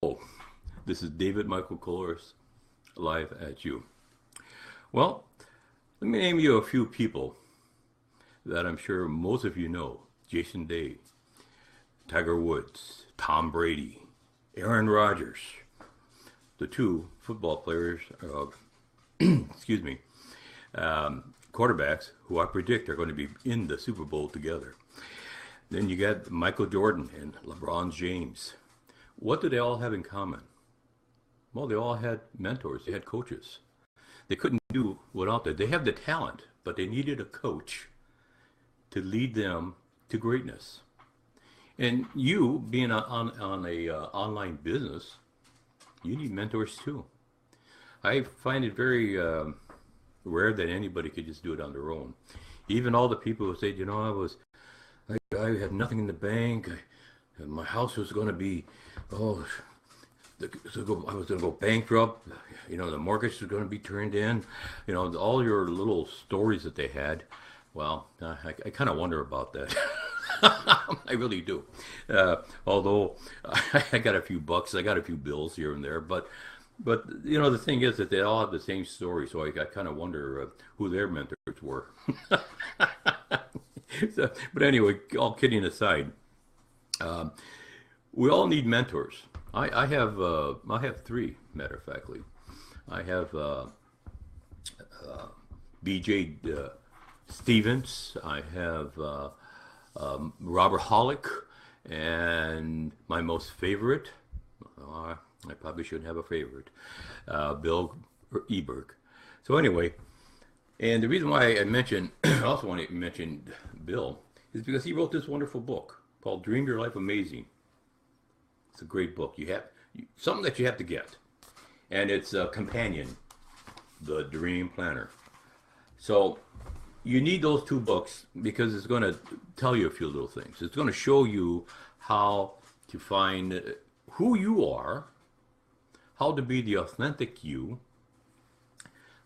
Oh, this is David Michael Kohlers live at you. Well, let me name you a few people that I'm sure most of you know. Jason Day, Tiger Woods, Tom Brady, Aaron Rodgers, the two football players, excuse me, quarterbacks who I predict are going to be in the Super Bowl together. Then you got Michael Jordan and LeBron James. What do they all have in common? Well, they all had mentors, they had coaches. They couldn't do without that. They have the talent, but they needed a coach to lead them to greatness. And you, being on a online business, you need mentors too. I find it very rare that anybody could just do it on their own. Even all the people who say, I had nothing in the bank. My house was going to be, oh, I was going to go bankrupt. The mortgage was going to be turned in. All your little stories that they had. Well, I kind of wonder about that. I really do. Although I got a few bucks, I got a few bills here and there, but the thing is that they all have the same story. So I kind of wonder who their mentors were. But anyway, all kidding aside, we all need mentors. I have three, matter of factly. I have B.J. Stevens. I have Robert Hollick, and my most favorite. I probably shouldn't have a favorite. Bill Eberg. So anyway, and the reason why I also want to mention Bill, is because he wrote this wonderful book called Dream Your Life Amazing. It's a great book. Something that you have to get, and it's a companion, The Dream Planner. So you need those two books because it's going to tell you a few little things. It's going to show you how to find who you are, how to be the authentic you.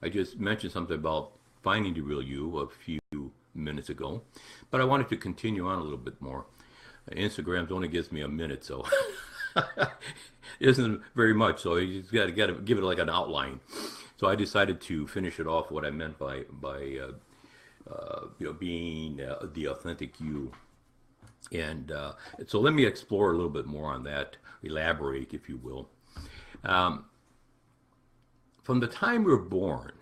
I just mentioned something about finding the real you a few minutes ago, but I wanted to continue on a little bit more. Instagram only gives me a minute, so it isn't very much. So you just got to give it like an outline. So I decided to finish it off what I meant by being the authentic you. And so let me explore a little bit more on that, elaborate, if you will. From the time we're born,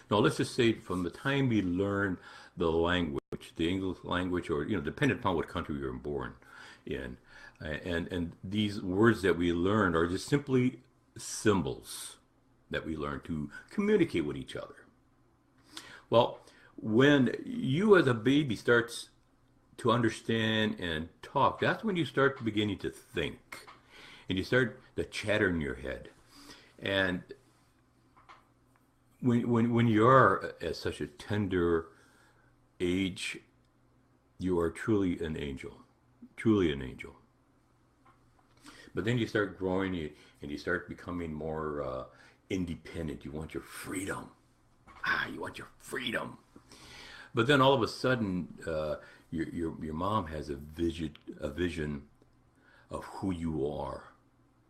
no, let's just say from the time we learn the language, the English language, or depending upon what country we were born in, and these words that we learn are just simply symbols that we learn to communicate with each other. Well, when you as a baby starts to understand and talk, that's when you start beginning to think, and you start to chatter in your head. And when you are at such a tender age, you are truly an angel, truly an angel. But then you start growing and you start becoming more independent. You want your freedom. You want your freedom. But then all of a sudden, your mom has a vision of who you are,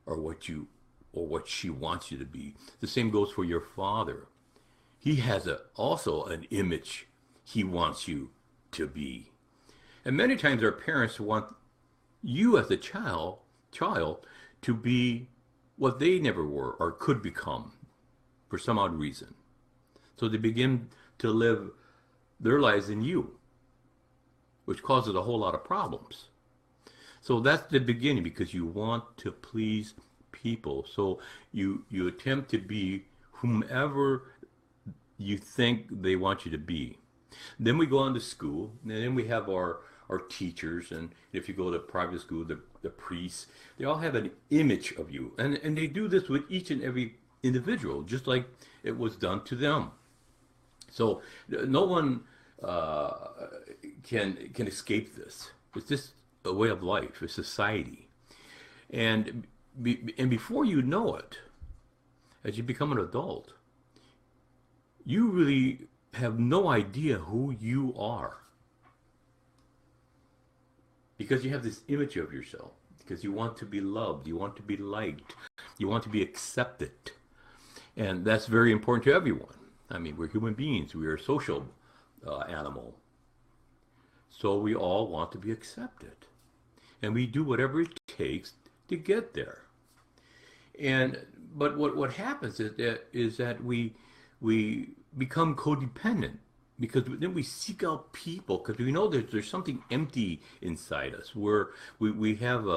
or what she wants you to be. The same goes for your father. He has also an image he wants you to be. And many times our parents want you as a child to be what they never were or could become for some odd reason. So they begin to live their lives in you, which causes a whole lot of problems. So that's the beginning, because you want to please people. So you attempt to be whomever you think they want you to be. Then we go on to school, and then we have our teachers, and if you go to private school, the priests, they all have an image of you. And they do this with each and every individual, just like it was done to them. So no one can escape this. It's just a way of life, a society. And before you know it, as you become an adult, you really have no idea who you are, because you have this image of yourself. because you want to be loved, you want to be liked, you want to be accepted. And that's very important to everyone. I mean, we're human beings, we are a social animal. So we all want to be accepted. And we do whatever it takes to get there. And but what happens is that we become codependent because then we seek out people because we know that there's something empty inside us where we have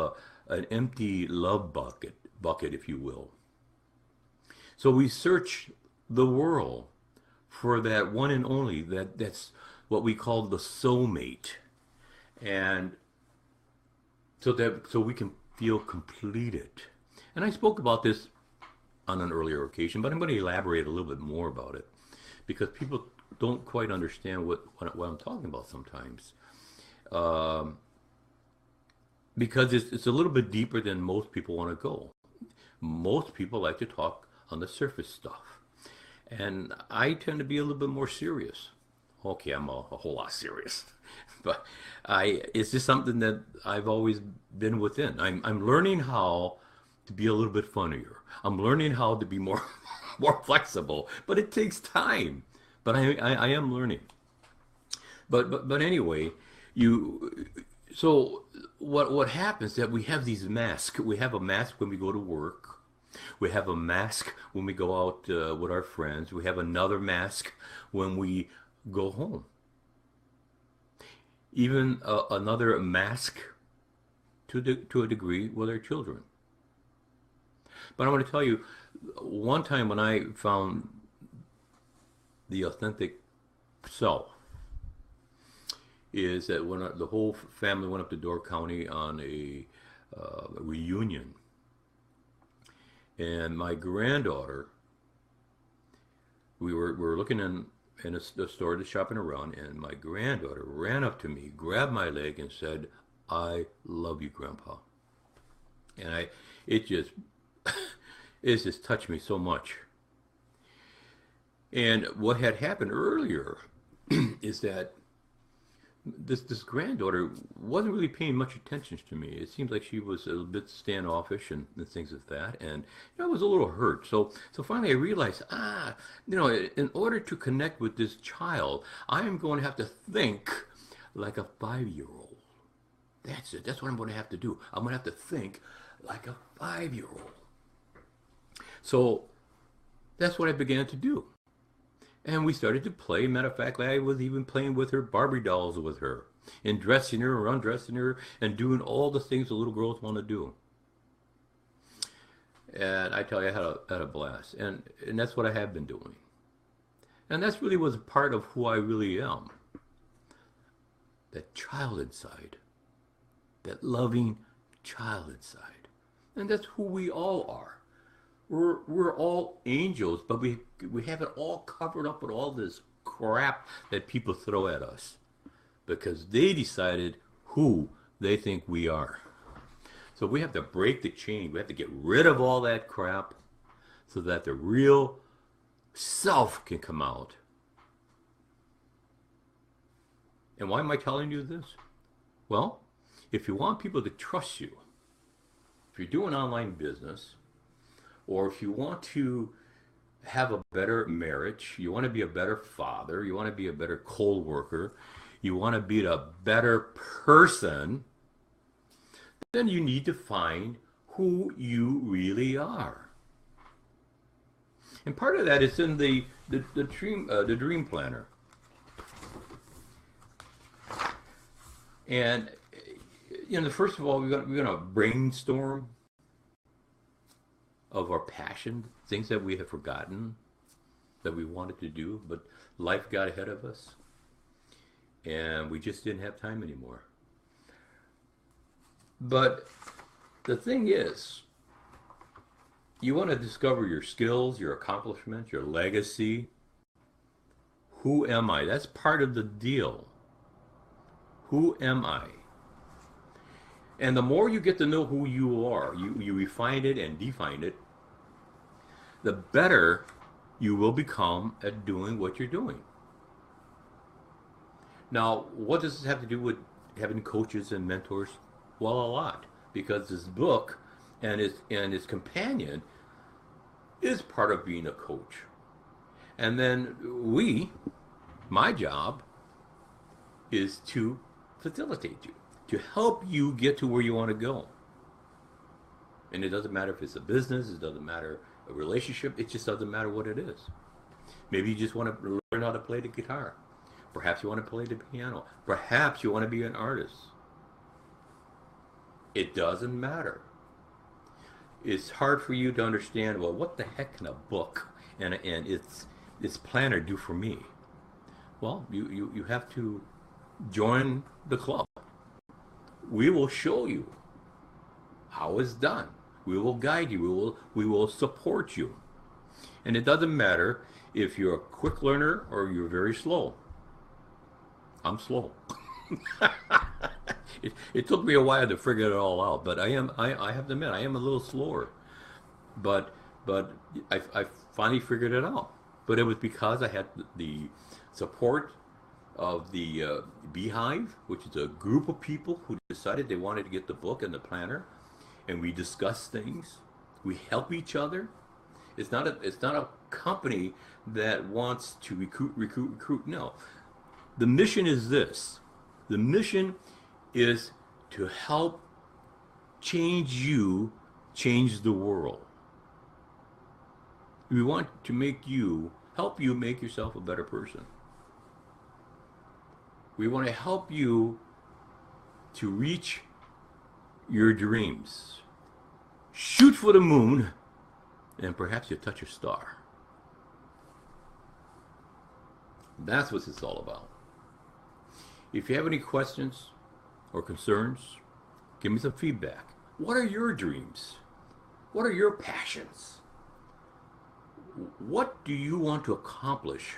an empty love bucket, if you will. So we search the world for that one and only, that's what we call the soulmate. And so we can feel completed. And I spoke about this on an earlier occasion, but I'm going to elaborate a little bit more about it because people don't quite understand what I'm talking about sometimes. Because it's a little bit deeper than most people want to go. Most people like to talk on the surface stuff. And I tend to be a little bit more serious. Okay, I'm a whole lot serious. But it's just something that I've always been within. I'm learning how to be a little bit funnier. I'm learning how to be more more flexible, but it takes time. But I am learning. But anyway, so what happens is that we have these masks. We have a mask when we go to work. We have a mask when we go out with our friends. We have another mask when we go home. Even another mask to a degree with our children. But I want to tell you, one time when I found the authentic self is that when the whole family went up to Door County on a reunion, and my granddaughter, we were looking in a store just shopping around, and my granddaughter ran up to me, grabbed my leg, and said, "I love you, Grandpa." And it just touched me so much. And what had happened earlier is that this granddaughter wasn't really paying much attention to me. It seemed like she was a bit standoffish and things like that, and I was a little hurt. So finally I realized, in order to connect with this child, I am going to have to think like a 5-year-old. That's it. That's what I'm going to have to do. I'm going to have to think like a 5-year-old. So that's what I began to do. And we started to play. Matter of fact, I was even playing with her Barbie dolls with her, and dressing her or undressing her, and doing all the things the little girls want to do. And I tell you, I had a blast. And that's what I have been doing. And that's really was a part of who I really am. That child inside. That loving child inside. And that's who we all are. We're all angels, but we have it all covered up with all this crap that people throw at us because they decided who they think we are. So we have to break the chain. We have to get rid of all that crap so that the real self can come out. And why am I telling you this? Well, if you want people to trust you, if you're doing online business, or if you want to have a better marriage, you want to be a better father, you want to be a better co-worker, you want to be a better person, then you need to find who you really are. And part of that is in the dream planner. And first of all, we're going to brainstorm of our passion, things that we have forgotten that we wanted to do, but life got ahead of us and we just didn't have time anymore. But the thing is, you want to discover your skills, your accomplishments, your legacy. Who am I? That's part of the deal. Who am I? And the more you get to know who you are, you refine it and define it, the better you will become at doing what you're doing. Now, what does this have to do with having coaches and mentors? Well, a lot. because this book and its companion is part of being a coach. And then my job is to facilitate you, to help you get to where you want to go. And it doesn't matter if it's a business, it doesn't matter a relationship, it just doesn't matter what it is. Maybe you just want to learn how to play the guitar. Perhaps you want to play the piano. Perhaps you want to be an artist. It doesn't matter. It's hard for you to understand, well, what the heck can a book and its planner do for me? Well, you have to join the club. We will show you how it's done. We will guide you. We will support you. And it doesn't matter if you're a quick learner or you're very slow. I'm slow. It took me a while to figure it all out, but I have to admit I am a little slower. But I finally figured it out. But it was because I had the support of the Beehive, which is a group of people who decided they wanted to get the book and the planner, and we discuss things. We help each other. It's not a company that wants to recruit. No, the mission is this. The mission is to help change the world. We want to help you make yourself a better person. We want to help you to reach your dreams. Shoot for the moon, and perhaps you'll touch a star. That's what it's all about. If you have any questions or concerns, give me some feedback. What are your dreams? What are your passions? What do you want to accomplish?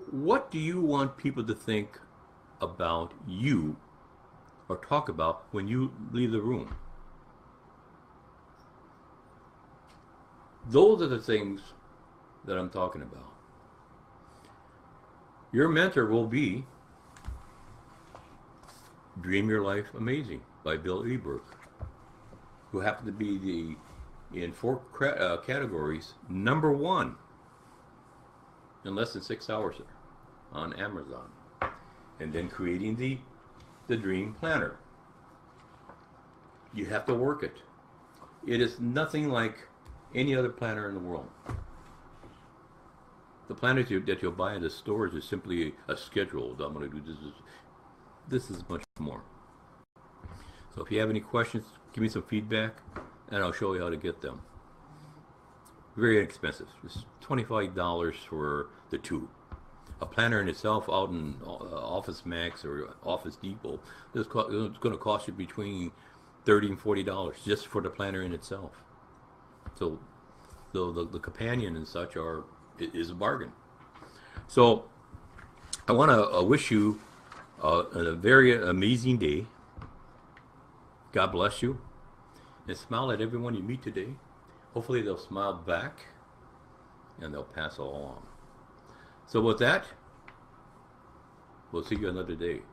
What do you want people to think about you or talk about when you leave the room? Those are the things that I'm talking about. Your mentor will be Dream Your Life Amazing by Bill Eberg, who happened to be in 4 categories, #1 in less than 6 hours on Amazon. And then creating the Dream Planner. You have to work it. It is nothing like any other planner in the world. The planners that you'll buy in the stores is simply a schedule. I'm going to do this. This is much more. So if you have any questions, give me some feedback, and I'll show you how to get them. Very inexpensive. It's $25 for the 2. A planner in itself out in Office Max or Office Depot is going to cost you between $30 and $40 just for the planner in itself. So the companion and such is a bargain. So I want to wish you a very amazing day. God bless you, and smile at everyone you meet today. Hopefully they'll smile back and they'll pass along. So with that, we'll see you another day.